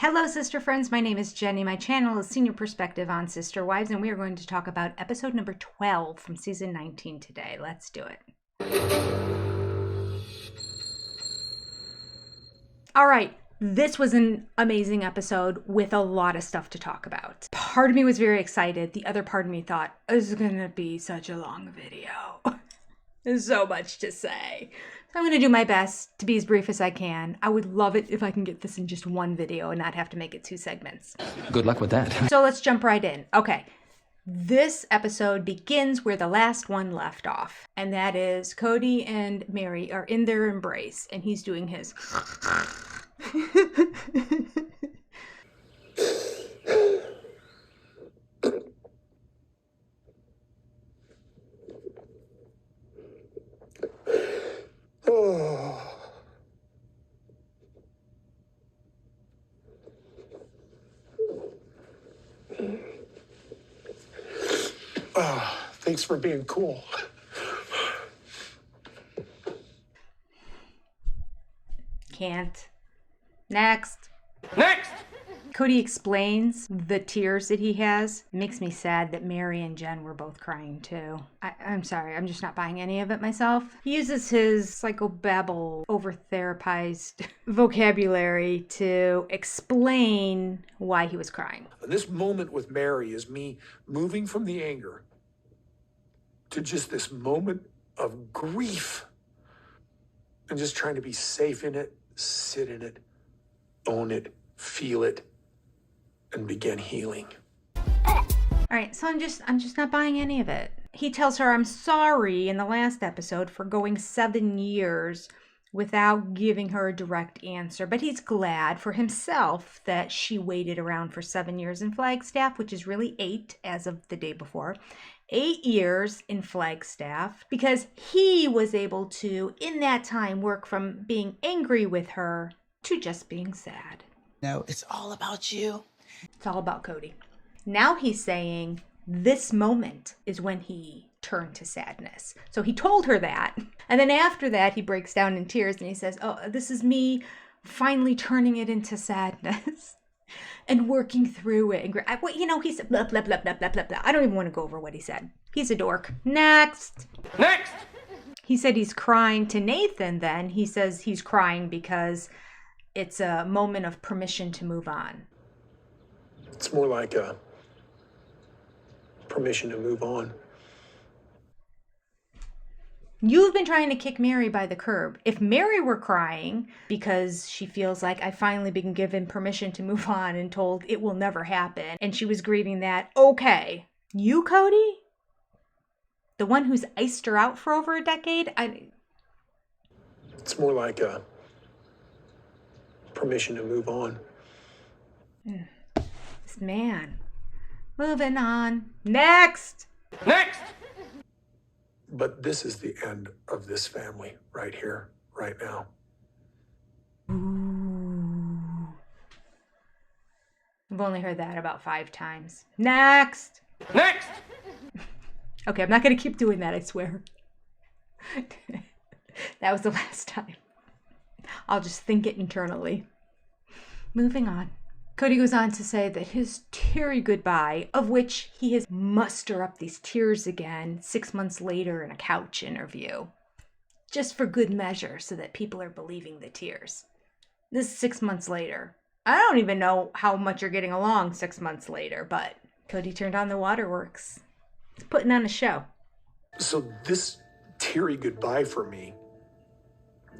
Hello, sister friends. My name is Jenny. My channel is Senior Perspective on Sister Wives, and we are going to talk about episode number 12 from season 19 today. Let's do it. All right. This was an amazing episode with a lot of stuff to talk about. Part of me was very excited. The other part of me thought, this is going to be such a long video. There's so much to say. So I'm going to do my best to be as brief as I can. I would love it if I can get this in just one video and not have to make it 2 segments. Good luck with that. So let's jump right in. Okay. This episode begins where the last one left off. And that is Kody and Meri are in their embrace. And he's doing his... Thanks for being cool. Can't. Next. Next! Kody explains the tears that he has. It makes me sad that Meri and Jen were both crying too. I'm sorry, I'm just not buying any of it myself. He uses his psychobabble, over-therapized vocabulary to explain why he was crying. This moment with Meri is me moving from the anger to just this moment of grief and just trying to be safe in it, sit in it, own it, feel it, and begin healing. All right, so I'm just not buying any of it. He tells her, I'm sorry in the last episode for going 7 years without giving her a direct answer, but he's glad for himself that she waited around for 7 years in Flagstaff, which is really 8 as of the day before. 8 years in Flagstaff, because he was able to, in that time, work from being angry with her to just being sad. No, it's all about you. It's all about Kody. Now he's saying this moment is when he turned to sadness. So he told her that. And then after that, he breaks down in tears and he says, oh, this is me finally turning it into sadness and working through it. And he said blah, blah, blah, blah, blah, blah, blah. I don't even want to go over what he said. He's a dork. Next. Next! He said he's crying to Nathan then. He says he's crying because it's a moment of permission to move on. It's more like a permission to move on. You've been trying to kick Meri by the curb. If Meri were crying because she feels like I finally been given permission to move on and told it will never happen, and she was grieving that, okay. You, Kody? The one who's iced her out for over a decade? It's more like a permission to move on. This man. Moving on. Next! Next! But this is the end of this family right here, right now. Ooh. I've only heard that about 5 times. Next! Next! Okay, I'm not going to keep doing that, I swear. That was the last time. I'll just think it internally. Moving on. Kody goes on to say that his teary goodbye, of which he has muster up these tears again 6 months later in a couch interview, just for good measure so that people are believing the tears. This is 6 months later. I don't even know how much you're getting along 6 months later, but Kody turned on the waterworks. He's putting on a show. So this teary goodbye for me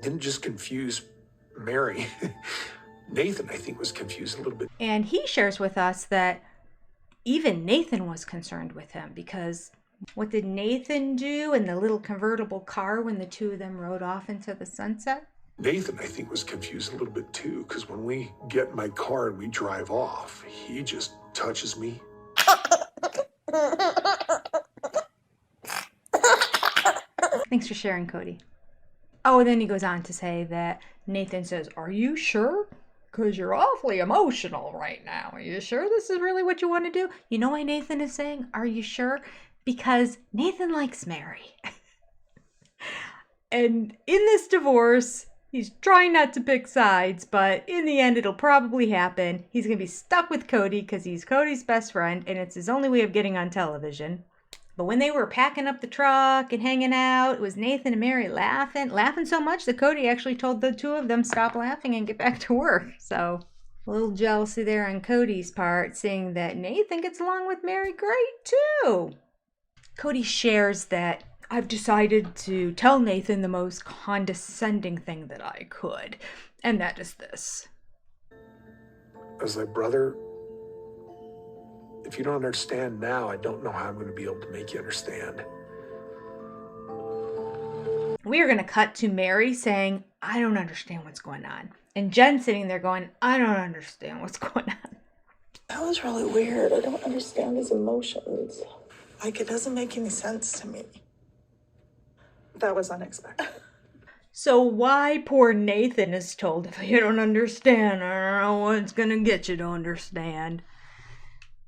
didn't just confuse Meri. Nathan, I think, was confused a little bit. And he shares with us that even Nathan was concerned with him because what did Nathan do in the little convertible car when the two of them rode off into the sunset? Nathan, I think, was confused a little bit too, because when we get in my car and we drive off, he just touches me. Thanks for sharing, Kody. Oh, and then he goes on to say that Nathan says, are you sure? Because you're awfully emotional right now. Are you sure this is really what you want to do? You know why Nathan is saying, are you sure? Because Nathan likes Meri. And in this divorce, He's trying not to pick sides, but in the end, it'll probably happen. He's going to be stuck with Kody because he's Kody's best friend, and it's his only way of getting on television. But when they were packing up the truck and hanging out, it was Nathan and Meri laughing so much that Kody actually told the two of them stop laughing and get back to work. So a little jealousy there on Kody's part, seeing that Nathan gets along with Meri great too. Kody shares that I've decided to tell Nathan the most condescending thing that I could, and that is this. I was like, brother, if you don't understand now, I don't know how I'm going to be able to make you understand. We are going to cut to Meri saying, I don't understand what's going on. And Jen sitting there going, I don't understand what's going on. That was really weird. I don't understand his emotions. Like, it doesn't make any sense to me. That was unexpected. So why poor Nathan is told, if you don't understand, I don't know what's going to get you to understand.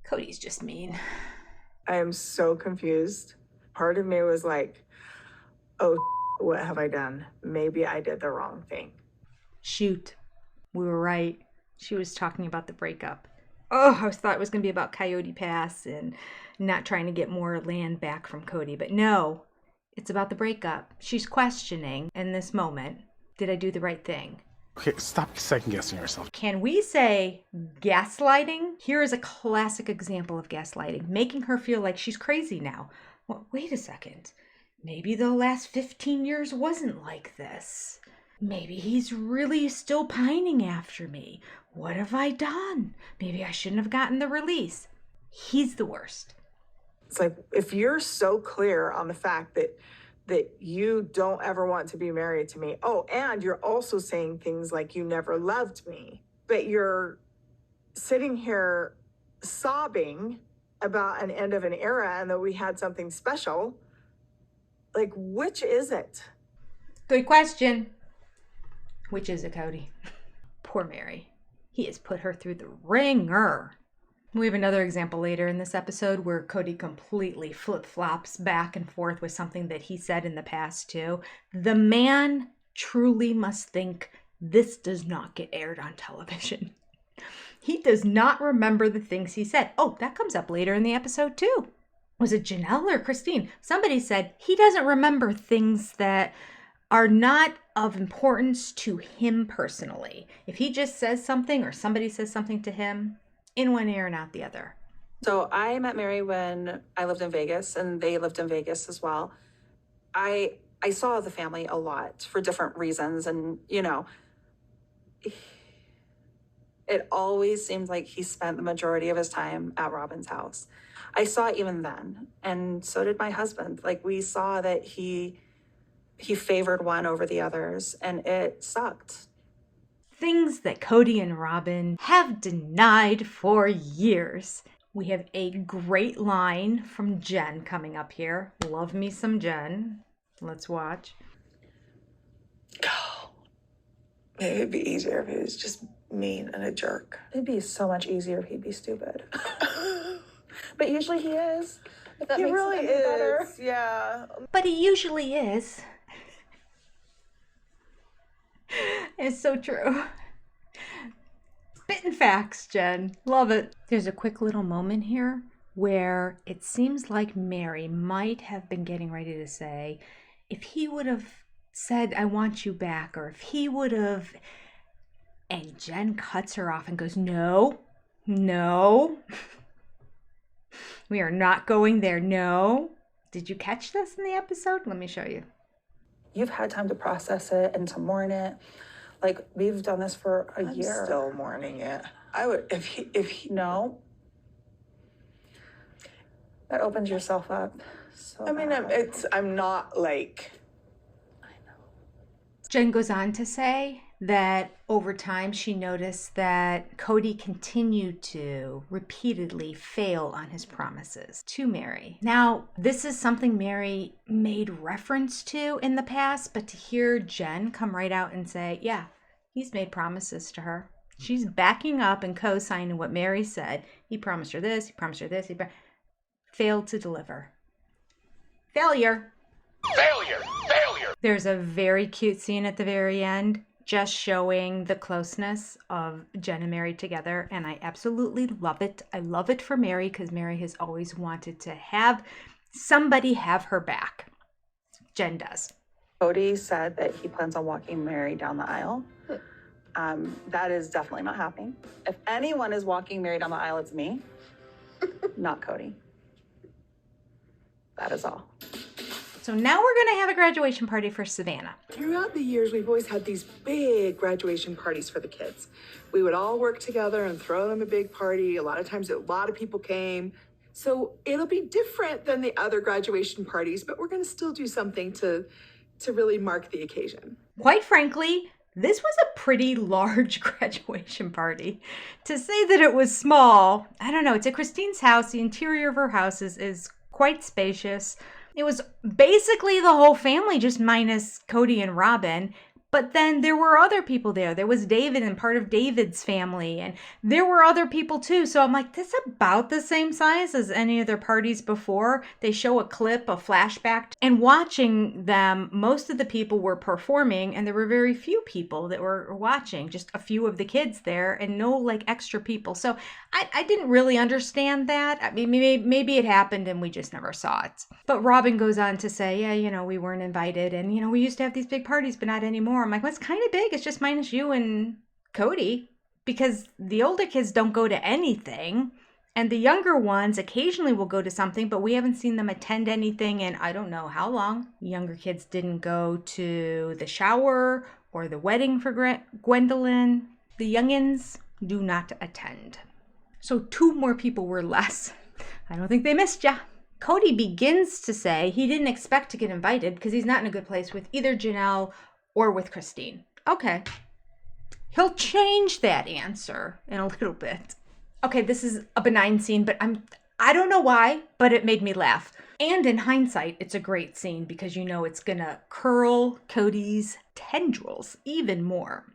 Kody's just mean. I am so confused. Part of me was like, oh, what have I done? Maybe I did the wrong thing. Shoot. We were right. She was talking about the breakup. Oh, I thought it was going to be about Coyote Pass and not trying to get more land back from Kody. But no, it's about the breakup. She's questioning in this moment, did I do the right thing? Okay, stop second-guessing yourself. Can we say gaslighting? Here is a classic example of gaslighting, making her feel like she's crazy now. Well, wait a second. Maybe the last 15 years wasn't like this. Maybe he's really still pining after me. What have I done? Maybe I shouldn't have gotten the release. He's the worst. It's like, if you're so clear on the fact that you don't ever want to be married to me. Oh, and you're also saying things like you never loved me, but you're sitting here sobbing about an end of an era and that we had something special. Like, which is it? Good question. Which is it, Kody? Poor Meri. He has put her through the ringer. We have another example later in this episode where Kody completely flip-flops back and forth with something that he said in the past too. The man truly must think this does not get aired on television. He does not remember the things he said. Oh, that comes up later in the episode too. Was it Janelle or Christine? Somebody said he doesn't remember things that are not of importance to him personally. If he just says something or somebody says something to him, in one ear and out the other. So I met Meri when I lived in Vegas, and they lived in Vegas as well. I saw the family a lot for different reasons, and it always seemed like he spent the majority of his time at Robin's house. I saw it even then, and so did my husband. Like, we saw that he favored one over the others, and it sucked. Things that Kody and Robin have denied for years. We have a great line from Jen coming up here. Love me some Jen. Let's watch. Maybe it'd be easier if he was just mean and a jerk. It'd be so much easier if he'd be stupid. But usually he is. If that He makes really it any better. is, yeah. But he usually is. It's so true. Spitting facts, Jen. Love it. There's a quick little moment here where it seems like Meri might have been getting ready to say, if he would have said, I want you back, or if he would have, and Jen cuts her off and goes, no, we are not going there. No. Did you catch this in the episode? Let me show you. You've had time to process it and to mourn it. Like, we've done this for a year. I'm still mourning it. I would, if he No. That opens yourself up. So I mean, bad. I'm not like, Jen goes on to say that over time she noticed that Kody continued to repeatedly fail on his promises to Meri. Now, this is something Meri made reference to in the past, but to hear Jen come right out and say, yeah, he's made promises to her. She's backing up and co-signing what Meri said. He promised her this, he promised her this, failed to deliver. Failure. There's a very cute scene at the very end just showing the closeness of Jen and Meri together, and I absolutely love it. I love it for Meri because Meri has always wanted to have somebody have her back. Jen does. Kody said that he plans on walking Meri down the aisle. That is definitely not happening. If anyone is walking Meri down the aisle, it's me, not Kody. That is all. So now we're going to have a graduation party for Savannah. Throughout the years, we've always had these big graduation parties for the kids. We would all work together and throw them a big party. A lot of times, a lot of people came. So it'll be different than the other graduation parties, but we're going to still do something to really mark the occasion. Quite frankly, this was a pretty large graduation party. To say that it was small, I don't know. It's at Christine's house. The interior of her house is quite spacious. It was basically the whole family, just minus Kody and Robin. But then there were other people there. There was David and part of David's family. And there were other people too. So I'm like, this is about the same size as any of their parties before. They show a clip, a flashback. And watching them, most of the people were performing. And there were very few people that were watching. Just a few of the kids there and no like extra people. So I didn't really understand that. I mean, maybe it happened and we just never saw it. But Robin goes on to say, yeah, you know, we weren't invited. And, you know, we used to have these big parties, but not anymore. I'm like, well, it's kind of big. It's just minus you and Kody, because the older kids don't go to anything. And the younger ones occasionally will go to something, but we haven't seen them attend anything in I don't know how long. Younger kids didn't go to the shower or the wedding for Gwendolyn. The youngins do not attend. So 2 more people were less. I don't think they missed ya. Kody begins to say he didn't expect to get invited because he's not in a good place with either Janelle or with Christine. Okay. He'll change that answer in a little bit. Okay, this is a benign scene, but I don't know why, but it made me laugh. And in hindsight, it's a great scene because you know it's gonna curl Kody's tendrils even more.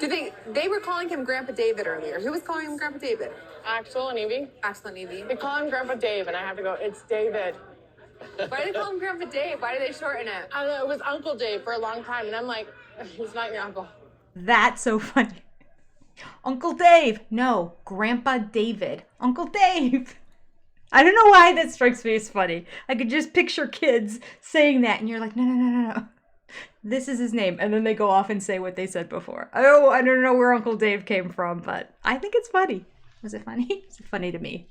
They were calling him Grandpa David earlier. Who was calling him Grandpa David? Axel and Evie. Axel and Evie. They call him Grandpa Dave, and I have to go, it's David. Why do they call him Grandpa Dave? Why do they shorten it? I don't know, it was Uncle Dave for a long time, and I'm like, he's not your uncle. That's so funny. Uncle Dave. No, Grandpa David. Uncle Dave. I don't know why that strikes me as funny. I could just picture kids saying that, and you're like, no. This is his name. And then they go off and say what they said before. Oh, I don't know where Uncle Dave came from, but I think it's funny. Was it funny? It's funny to me.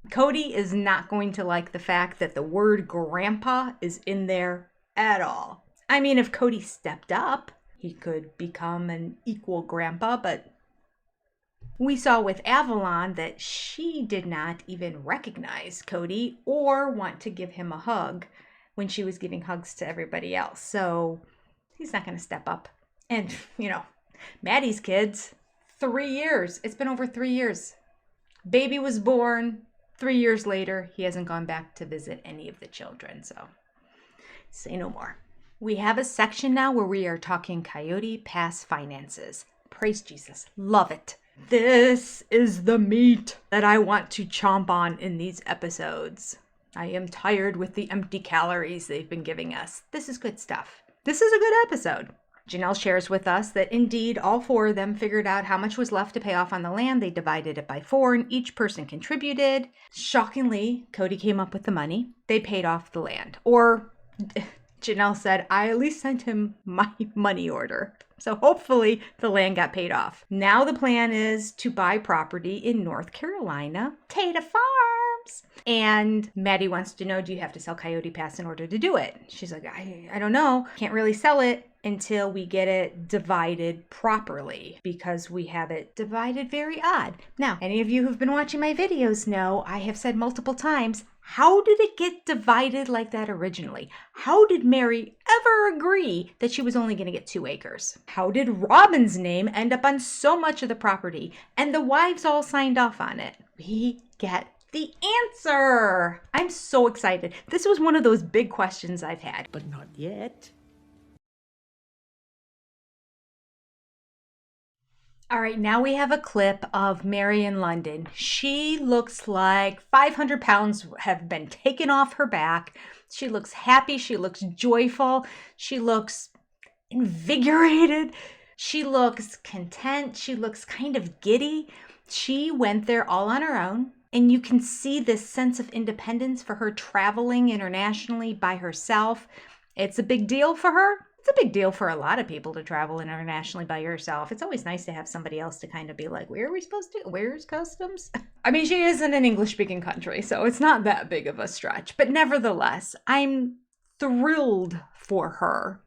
Kody is not going to like the fact that the word grandpa is in there at all. I mean, if Kody stepped up, he could become an equal grandpa, but we saw with Avalon that she did not even recognize Kody or want to give him a hug when she was giving hugs to everybody else. So he's not going to step up. And, you know, Maddie's kids, 3 years. It's been over 3 years. Baby was born. 3 years later, he hasn't gone back to visit any of the children. So say no more. We have a section now where we are talking Coyote Pass finances. Praise Jesus. Love it. This is the meat that I want to chomp on in these episodes. I am tired with the empty calories they've been giving us. This is good stuff. This is a good episode. Janelle shares with us that indeed all 4 of them figured out how much was left to pay off on the land. They divided it by 4 and each person contributed. Shockingly, Kody came up with the money. They paid off the land. Or Janelle said, I at least sent him my money order. So hopefully the land got paid off. Now the plan is to buy property in North Carolina, Tata Farms. And Maddie wants to know, do you have to sell Coyote Pass in order to do it? She's like, I don't know. Can't really sell it until we get it divided properly because we have it divided very odd. Now, any of you who've been watching my videos know I have said multiple times, how did it get divided like that originally? How did Meri ever agree that she was only going to get 2 acres? How did Robin's name end up on so much of the property and the wives all signed off on it? We get the answer. I'm so excited. This was one of those big questions I've had, but not yet. All right, now we have a clip of Meri in London. She looks like 500 pounds have been taken off her back. She looks happy. She looks joyful. She looks invigorated. She looks content. She looks kind of giddy. She went there all on her own. And you can see this sense of independence for her traveling internationally by herself. It's a big deal for her. It's a big deal for a lot of people to travel internationally by yourself. It's always nice to have somebody else to kind of be like, where are we supposed to? Where's customs? I mean, she is in an English-speaking country, so it's not that big of a stretch. But nevertheless, I'm thrilled for her.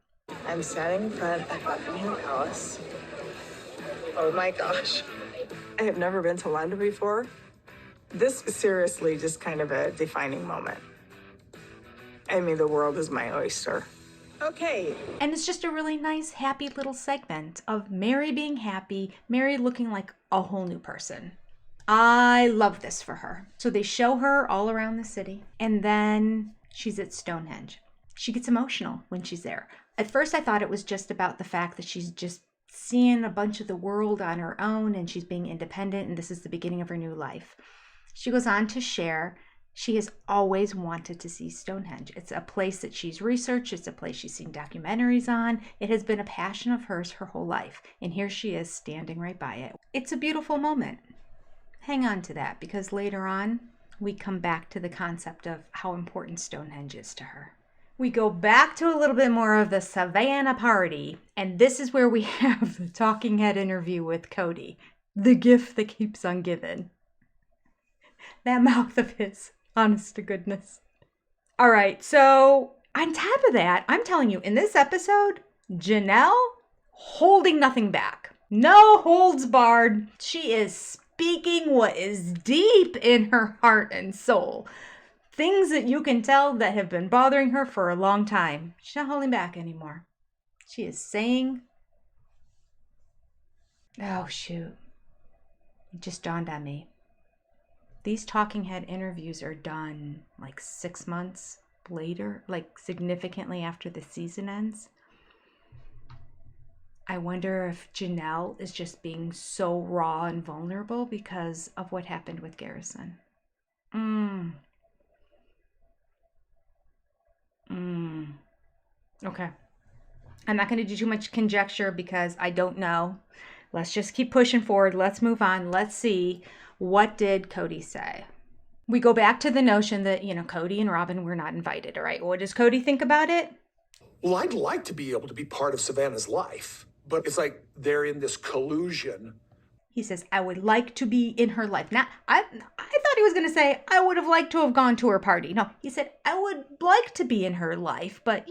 I'm standing in front of Buckingham Palace. Oh my gosh. I have never been to London before. This is seriously just kind of a defining moment. I mean, the world is my oyster. Okay. And it's just a really nice, happy little segment of Meri being happy, Meri looking like a whole new person. I love this for her. So they show her all around the city, and then she's at Stonehenge. She gets emotional when she's there. At first, I thought it was just about the fact that she's just seeing a bunch of the world on her own, and she's being independent, and this is the beginning of her new life. She goes on to share she has always wanted to see Stonehenge. It's a place that she's researched. It's a place she's seen documentaries on. It has been a passion of hers her whole life. And here she is standing right by it. It's a beautiful moment. Hang on to that, because later on, we come back to the concept of how important Stonehenge is to her. We go back to a little bit more of the Savannah party. And this is where we have the talking head interview with Kody. The gift that keeps on giving. That mouth of his. Honest to goodness. All right, so on top of that, I'm telling you, in this episode, Janelle holding nothing back. No holds barred. She is speaking what is deep in her heart and soul. Things that you can tell that have been bothering her for a long time. She's not holding back anymore. She is saying, oh shoot, it just dawned on me. These talking head interviews are done like 6 months later, like significantly after the season ends. I wonder if Janelle is just being so raw and vulnerable because of what happened with Garrison. Okay. I'm not going to do too much conjecture because I don't know. Let's just keep pushing forward. Let's move on. Let's see. What did Kody say? We go back to the notion that, Kody and Robin were not invited, all right? What does Kody think about it? Well, I'd like to be able to be part of Savannah's life, but it's like they're in this collusion. He says, I would like to be in her life. Now, I thought he was going to say, I would have liked to have gone to her party. No, he said, I would like to be in her life, but,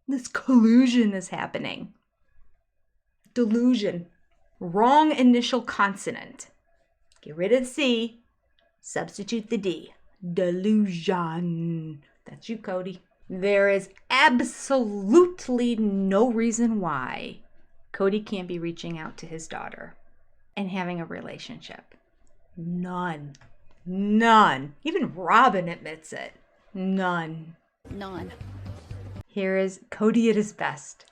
this collusion is happening. Delusion. Wrong initial consonant. Get rid of the C, substitute the D. Delusion. That's you, Kody. There is absolutely no reason why Kody can't be reaching out to his daughter and having a relationship. None. Even Robin admits it. None. Here is Kody at his best.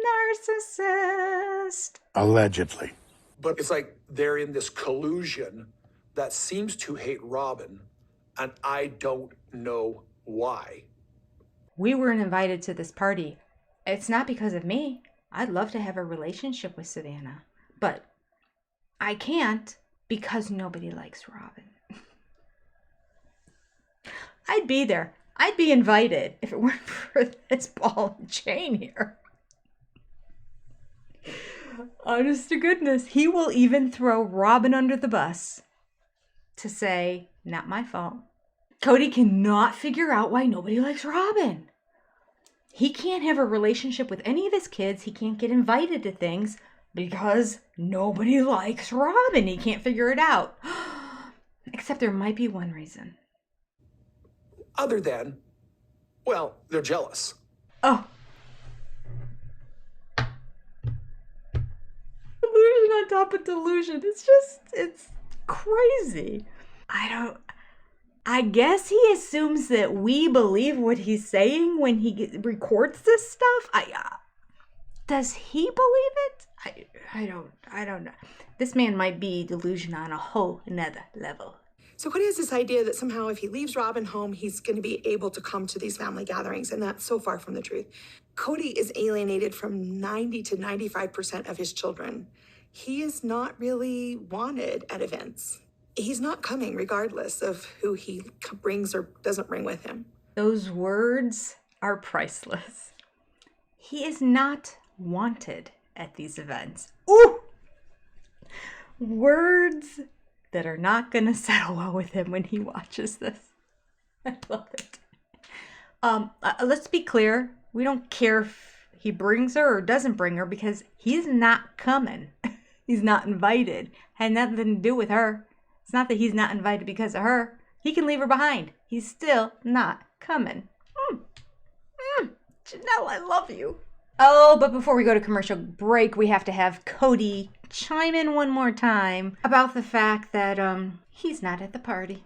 Narcissist. Allegedly. But it's like they're in this collusion that seems to hate Robin, and I don't know why. We weren't invited to this party. It's not because of me. I'd love to have a relationship with Savannah, but I can't because nobody likes Robin. I'd be there. I'd be invited if it weren't for this ball and chain here. Honest to goodness, he will even throw Robin under the bus to say, not my fault. Kody cannot figure out why nobody likes Robin. He can't have a relationship with any of his kids. He can't get invited to things because nobody likes Robin. He can't figure it out. Except there might be one reason. Other than, well, they're jealous. Oh. Delusion on top of delusion. It's crazy. I guess he assumes that we believe what he's saying when he records this stuff. Does he believe it? I don't know. This man might be delusion on a whole nother level. So Kody has this idea that somehow if he leaves Robin home, he's going to be able to come to these family gatherings, and that's so far from the truth. Kody is alienated from 90 to 95% of his children. He is not really wanted at events. He's not coming regardless of who he brings or doesn't bring with him. Those words are priceless. He is not wanted at these events. Ooh! Words that are not going to settle well with him when he watches this. I love it. Let's be clear. We don't care if he brings her or doesn't bring her because he's not coming. He's not invited. Had nothing to do with her. It's not that he's not invited because of her. He can leave her behind. He's still not coming. Janelle, I love you. Oh, but before we go to commercial break, we have to have Kody chime in one more time about the fact that he's not at the party.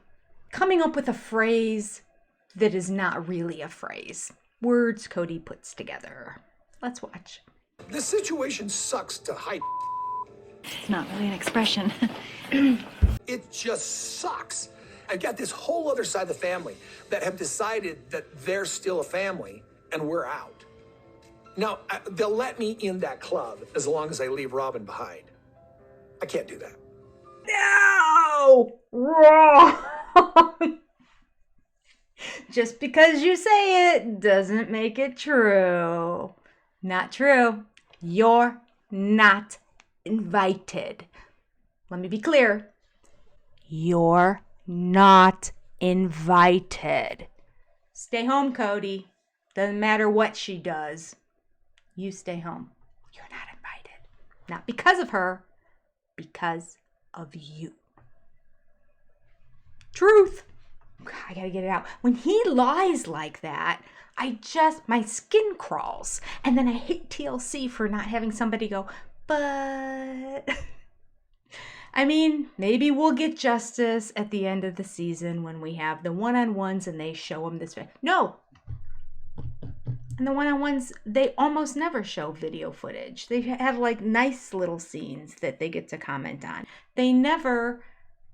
Coming up with a phrase that is not really a phrase. Words Kody puts together. Let's watch. This situation sucks to hype. It's not really an expression. It just sucks. I've got this whole other side of the family that have decided that they're still a family and we're out. Now, they'll let me in that club as long as I leave Robin behind. I can't do that. No! Wrong! Just because you say it doesn't make it true. Not true. You're not invited. Let me be clear. You're not invited. Stay home, Kody. Doesn't matter what she does. You stay home. You're not invited. Not because of her, because of you. Truth. I gotta get it out. When he lies like that, my skin crawls. And then I hate TLC for not having somebody go, but... I mean, maybe we'll get justice at the end of the season when we have the one-on-ones and they show him this. No. And the one-on-ones, they almost never show video footage. They have like nice little scenes that they get to comment on. They never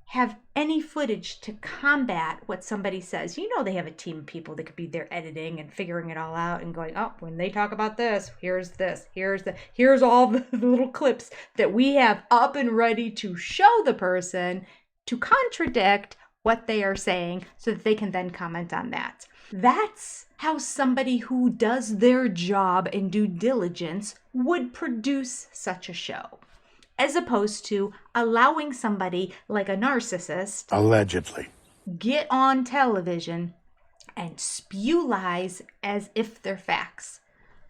have any footage to combat what somebody says. You know they have a team of people that could be there editing and figuring it all out and going, oh, when they talk about this, here's all the little clips that we have up and ready to show the person to contradict what they are saying so that they can then comment on that. That's how somebody who does their job in due diligence would produce such a show, as opposed to allowing somebody like a narcissist Allegedly. get on television and spew lies as if they're facts.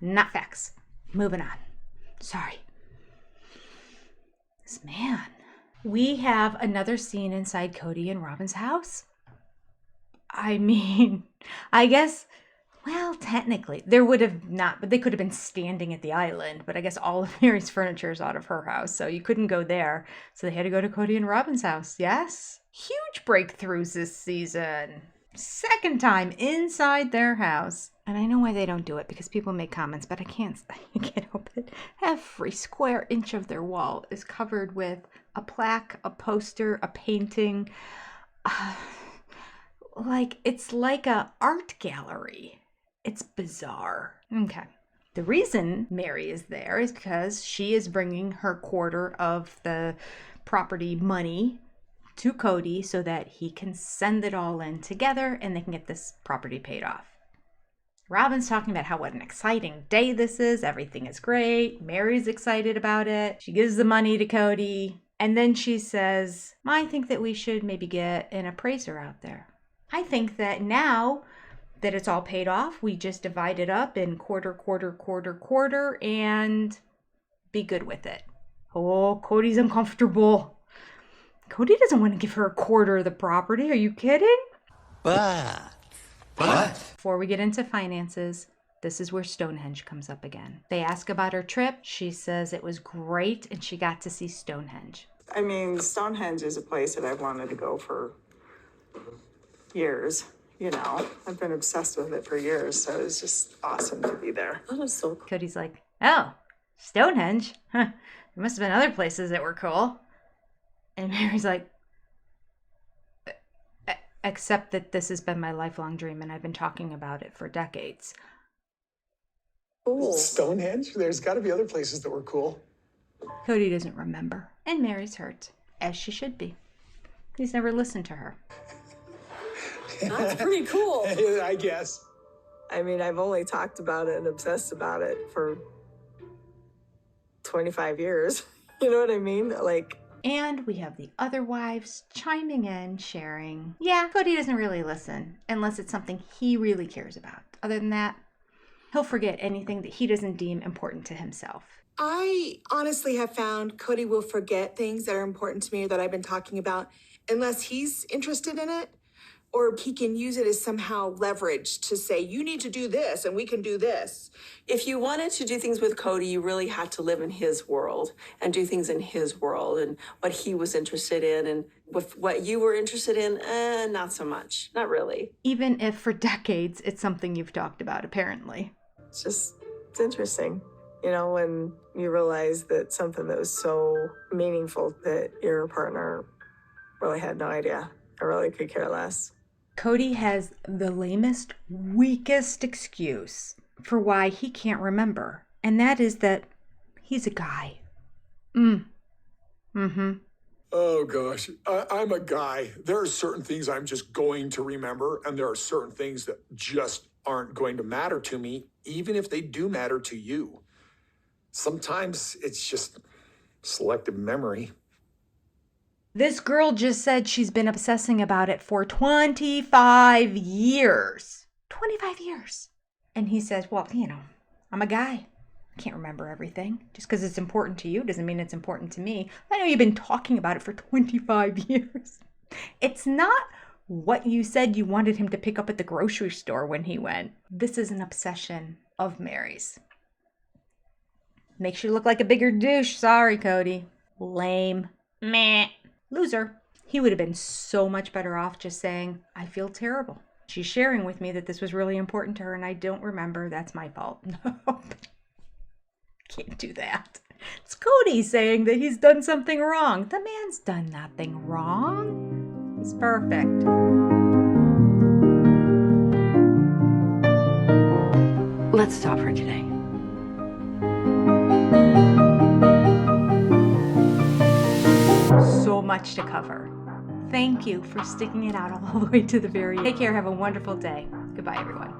Not facts. Moving on. Sorry. This man. We have another scene inside Kody and Robin's house. I mean, I guess, well, technically, there would have not, but they could have been standing at the island, but I guess all of Meri's furniture is out of her house, so you couldn't go there. So they had to go to Kody and Robin's house. Yes? Huge breakthroughs this season. Second time inside their house. And I know why they don't do it, because people make comments, but I can't help it. Every square inch of their wall is covered with a plaque, a poster, a painting. It's like a art gallery. It's bizarre. Okay. The reason Meri is there is because she is bringing her quarter of the property money to Kody so that he can send it all in together and they can get this property paid off. Robin's talking about what an exciting day this is. Everything is great. Meri's excited about it. She gives the money to Kody. And then she says, I think that we should maybe get an appraiser out there. I think that now that it's all paid off, we just divide it up in quarter, and be good with it. Oh, Kody's uncomfortable. Kody doesn't want to give her a quarter of the property. Are you kidding? What? Before we get into finances, this is where Stonehenge comes up again. They ask about her trip. She says it was great and she got to see Stonehenge. I mean, Stonehenge is a place that I've wanted to go for years. You know, I've been obsessed with it for years, so it's just awesome to be there. That is so cool. Cody's like, oh, Stonehenge? Huh. There must have been other places that were cool. And Meri's like, except that this has been my lifelong dream and I've been talking about it for decades. Cool. Stonehenge? There's got to be other places that were cool. Kody doesn't remember, and Meri's hurt, as she should be. He's never listened to her. That's pretty cool. I guess. I mean, I've only talked about it and obsessed about it for 25 years. You know what I mean? Like, and we have the other wives chiming in, sharing. Yeah, Kody doesn't really listen unless it's something he really cares about. Other than that, he'll forget anything that he doesn't deem important to himself. I honestly have found Kody will forget things that are important to me or that I've been talking about unless he's interested in it, or he can use it as somehow leverage to say, you need to do this and we can do this. If you wanted to do things with Kody, you really had to live in his world and do things in his world and what he was interested in, and with what you were interested in, not so much, not really. Even if for decades it's something you've talked about, apparently. it's interesting, you know, when you realize that something that was so meaningful that your partner really had no idea or really could care less. Kody has the lamest, weakest excuse for why he can't remember, and that is that he's a guy. Oh, gosh. I'm a guy. There are certain things I'm just going to remember, and there are certain things that just aren't going to matter to me, even if they do matter to you. Sometimes it's just selective memory. This girl just said she's been obsessing about it for 25 years. 25 years. And he says, well, you know, I'm a guy. I can't remember everything. Just because it's important to you doesn't mean it's important to me. I know you've been talking about it for 25 years. It's not what you said you wanted him to pick up at the grocery store when he went. This is an obsession of Meri's. Makes you look like a bigger douche. Sorry, Kody. Lame. Meh. Loser. He would have been so much better off just saying, I feel terrible. She's sharing with me that this was really important to her and I don't remember. That's my fault. No. Can't do that. It's Kody saying that he's done something wrong. The man's done nothing wrong. He's perfect. Let's stop for today. So much to cover. Thank you for sticking it out all the way to the very end. Take care. Have a wonderful day. Goodbye, everyone.